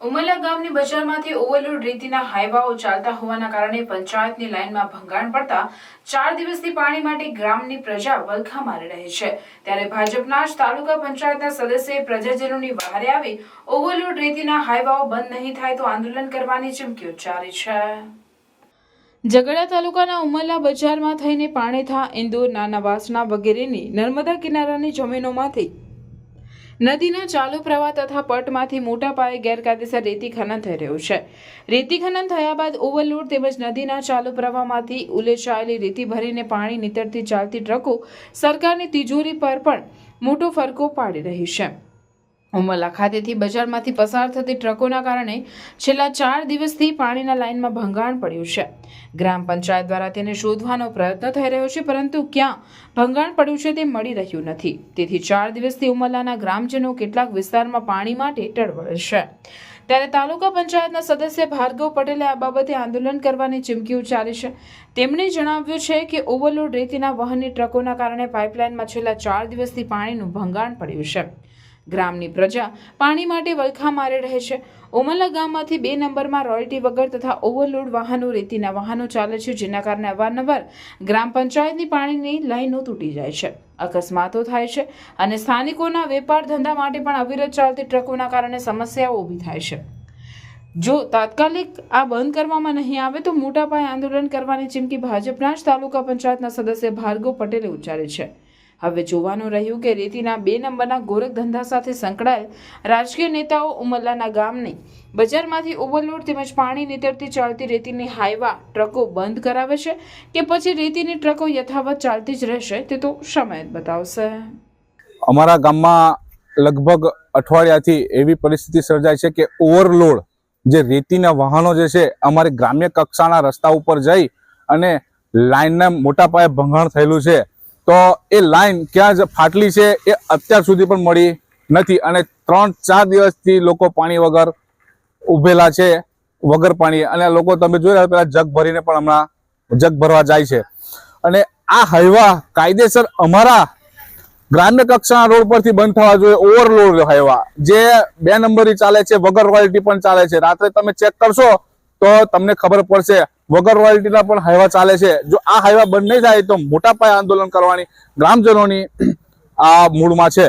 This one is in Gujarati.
ઉમરલા ગામની બજારમાંથી ઓવરલોડ રેતીના હાઈવાઓ ચાલતા હોવાના કારણે પંચાયતની લાઇનમાં ભંગાણ પડતા 4 દિવસથી પાણી માટે ગ્રામની પ્રજા વલખા મારી રહી છે। ત્યારે ભાજપના જ તાલુકા પંચાયતના સદસ્યએ પ્રજાજનોની વહારે આવી ઓવરલોડ રેતીના હાઈવાઓ બંધ નહીં થાય તો આંદોલન કરવાની ચીમકી ઉચ્ચારી છે। ઝઘડા તાલુકાના ઉમરલા બજારમાં થઈને પાણીથા, ઇન્દોર, નાના વાસણા વગેરેની નર્મદા કિનારાની જમીનોમાંથી નદીના ચાલુ પ્રવાહ તથા પટમાંથી મોટા પાયે ગેરકાયદેસર રેતી ખનન થઈ રહ્યું છે। રેતી ખનન થયા બાદ ઓવરલોડ તેમજ નદીના ચાલુ પ્રવાહમાંથી ઉલેચાયેલી રેતી ભરીને પાણી નીતરતી ચાલતી ટ્રકો સરકારની તિજોરી પર પણ મોટો ફરકો પાડી રહી છે। ઉમરલા ખાતેથી બજારમાંથી પસાર થતી ટ્રકોના કારણે છેલ્લા 4 દિવસથી પાણીના લાઇનમાં ભંગાણ પડ્યું છે। ગ્રામ પંચાયત દ્વારા તેને શોધવાનો પ્રયત્ન થઈ રહ્યો છે, પરંતુ ક્યાં ભંગાણ પડ્યું છે તે મળી રહ્યું નથી। તેથી 4 દિવસથી ઉમરલાના ગ્રામજનો કેટલાક વિસ્તારમાં પાણી માટે ટળવળે છે। ત્યારે તાલુકા પંચાયતના સદસ્ય ભાર્ગવ પટેલે આ બાબતે આંદોલન કરવાની ચીમકી ઉચ્ચારી છે। તેમણે જણાવ્યું છે કે ઓવરલોડ રેતીના વહનની ટ્રકોના કારણે પાઇપલાઇનમાં છેલ્લા 4 દિવસથી પાણીનું ભંગાણ પડ્યું છે। ગ્રામની પ્રજા પાણી માટે વલખા મારી રહે છે। ઉમરલા ગામમાંથી 2 નંબરમાં રોયલ્ટી વગર તથા ઓવરલોડ વાહનો, રેતીના વાહનો ચાલે છે, જેના કારણે અવારનવાર ગ્રામ પંચાયતની પાણીની લાઈનો તૂટી જાય છે, અકસ્માતો થાય છે અને સ્થાનિકોના વેપાર ધંધા માટે પણ અવિરત ચાલતી ટ્રકોના કારણે સમસ્યાઓ ઊભી થાય છે। જો તાત્કાલિક આ બંધ કરવામાં નહીં આવે તો મોટા પાયે આંદોલન કરવાની ચીમકી ભાજપના જ તાલુકા પંચાયતના સદસ્ય ભાર્ગવ પટેલે ઉચ્ચારી છે। હવે જોવાનું રહ્યું કે રેતીના 2 નંબરના ગોરખ ધંધા સાથે સંકળાયેલ રાજકીય નેતાઓ ઉમરલાના ગામની બજારમાંથી ઓવરલોડ તેમજ પાણી નીતરતી ચાલતી રેતીની હાઈવા ટ્રકો બંધ કરાવે છે કે પછી રેતીની ટ્રકો યથાવત ચાલતી જ રહેશે તે તો સમય જ બતાવશે। અમારા ગામમાં લગભગ અઠવાડિયાથી એવી પરિસ્થિતિ સર્જાય છે કે ઓવરલોડ જે રેતીના વાહનો જે છે અમારી ગ્રામ્ય કક્ષાના રસ્તા ઉપર જઈ અને લાઇનના મોટા પાયે ભંગાણ થયેલું છે। તો એ લાઈન ક્યાં જ ફાટલી છે એ અત્યાર સુધી પણ મળી નથી અને 3-4 દિવસથી લોકો પાણી વગર ઉભેલા છે, વગર પાણી। અને લોકો તમે જોઈ રહ્યા પેલા જગ ભરીને પણ હમણાં જગ ભરવા જાય છે અને આ હાઈવા કાયદેસર અમારા ગ્રામ્ય કક્ષાના રોડ પરથી બંધ થવા જોઈએ। ઓવરલોડ હાઈવા જે 2 નંબરી ચાલે છે, વગર રોયલ્ટી પણ ચાલે છે। રાત્રે તમે ચેક કરશો તો તમને ખબર પડશે વગર રોયલ્ટીના પણ હાઈવા ચાલે છે। જો આ હાઈવા બંધ નહીં થાય તો મોટા પાયે આંદોલન કરવાની ગ્રામજનોની આ મૂડમાં છે।